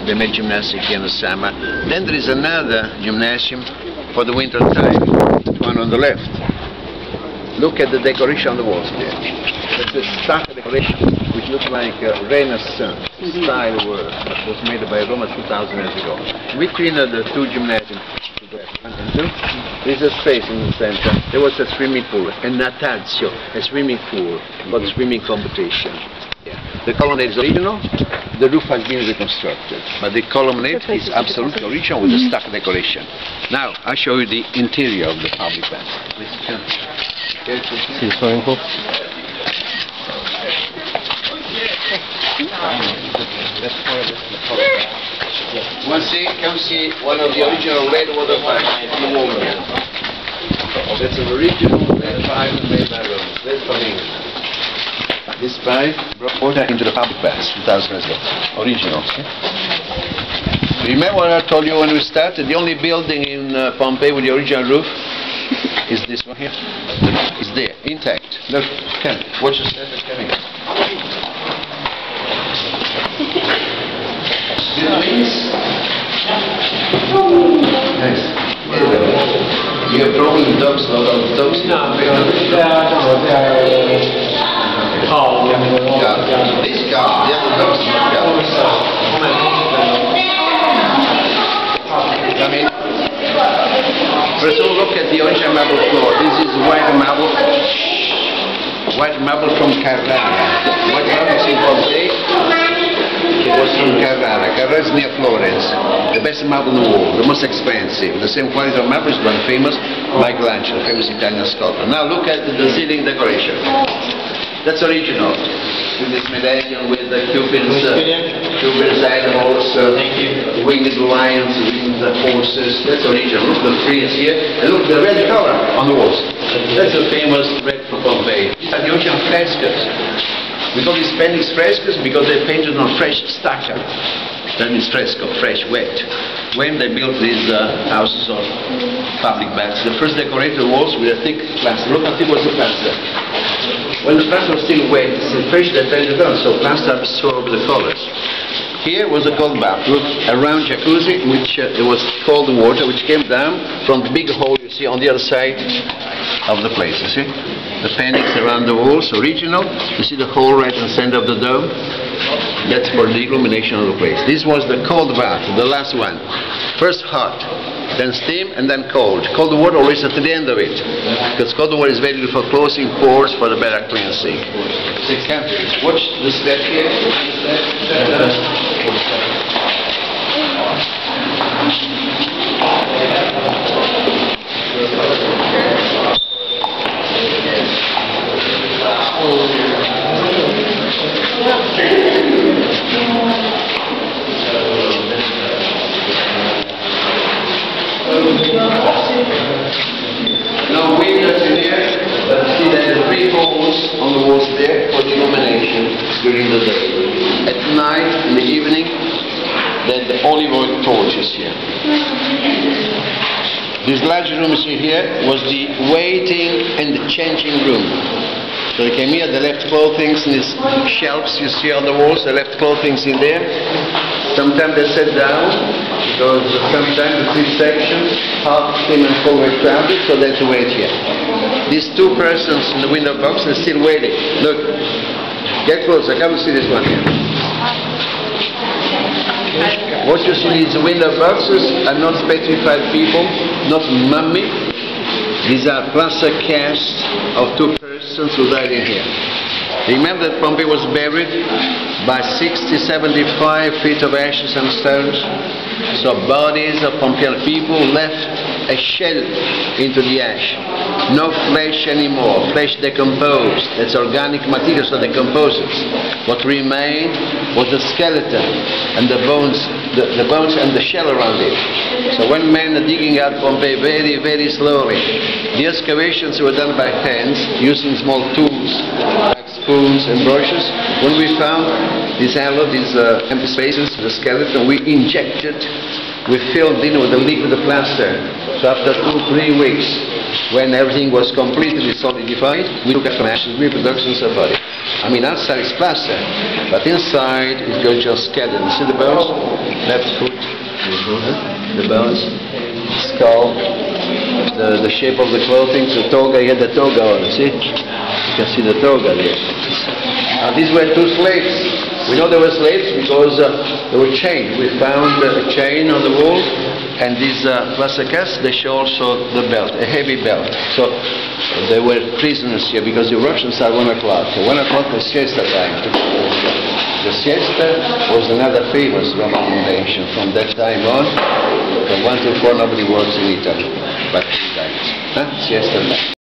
They made gymnastics in the summer. Then there is another gymnasium for the winter time, one on the left. Look at the decoration on the walls there. That's a stucco decoration, which looks like a Renaissance style work that was made by Roma 2,000 years ago. Between the two gymnasiums, one and two, there's a space in the center. There was a swimming pool, a natazio, a swimming pool for the swimming competition. Yeah. The colonnade is original, the roof has been reconstructed, but the colonnade is absolutely original with the stucco decoration. Now, I'll show you the interior of the public bath. See the swimming pool? Come see one of the original red water pipes in Pompeii. That's an original red pipe made by Rome. That's from England. This pipe brought water into the public baths 2,000 years ago. Original. Remember what I told you when we started? The only building in Pompeii with the original roof is this one here. It's there, intact. Look, come, watch the step that's coming. See the wings? Yes. You have problem with dogs, a lot of dogs? No, because they are tall. Yeah. This car, the other dogs not come in. First of all, look at the original marble floor. This is white marble from Carrara. White marble is in Pompeii. It was from Carrara. Carrara is near Florence. The best marble in the world, the most expensive. The same quality of marble is one famous Michelangelo, famous Italian sculptor. Now look at the ceiling decoration. That's original. With this medallion with the Cupid's animals, winged lions, winged horses. That's original. Look the frieze here. And look the red color on the walls. That's a famous red for Pompeii. These are the ocean frescoes. We call these paintings frescoes because they're painted on fresh stucco. That means fresco, fresh, wet. When they built these houses of public baths, the first decorated walls with a thick plaster. Look how thick was the plaster. When the plaster was still wet, it's fresh, they painted on, so plaster absorbed the colors. Here was a cold bath. Look, a round jacuzzi, in which there was cold water, which came down from the big hole you see on the other side of the place. You see? The paintings around the walls, original. You see the hole right in the center of the dome? That's for the illumination of the place. This was the cold bath, the last one. First hot, then steam, and then cold. Cold water always at the end of it, because cold water is very good for closing pores for the better cleansing. Watch the step here. No windows in here, but see that the three holes on the walls there for the illumination during the day. At night, in the evening, then the olive oil torches here. This large room you see here was the waiting and the changing room. So they came here, they left clothing in these shelves you see on the walls, they left clothing in there. Sometimes they sat down, because sometimes the three sections, hot, steam and cold were crowded, so they had to wait here. These two persons in the window box, they're still waiting. Look, get closer, come and see this one here. What you see in these window boxes are not petrified people, not mummy. These are plaster casts of two persons who died in here. Remember that Pompeii was buried by 60-75 feet of ashes and stones. So bodies of Pompeian people left a shell into the ash. No flesh anymore. Flesh decomposed. That's organic material, so decomposes. What remained was the skeleton and the bones and the shell around it. So when men are digging out Pompeii very, very slowly, the excavations were done by hands using small tools like spoons and brushes. When we found this halo, these empty spaces, the skeleton, we injected, we filled in with a liquid plaster. So after 2-3 weeks, when everything was completely solidified, we took up matches reproductions of body. I mean, outside it's plaster, but inside it goes just skeleton. You see the bones? Left foot, the bones, skull, the shape of the clothing, the toga. He had the toga on, see? You can see the toga there. These were 2 slaves. We know they were slaves because they were chained. We found a chain on the wall, and these plaster casts, they show also the belt, a heavy belt. So they were prisoners here because the Russians are 1 o'clock. So 1 o'clock was siesta time. The siesta was another famous Roman invention. From that time on, from 1 to 4 nobody works in Italy, but siesta.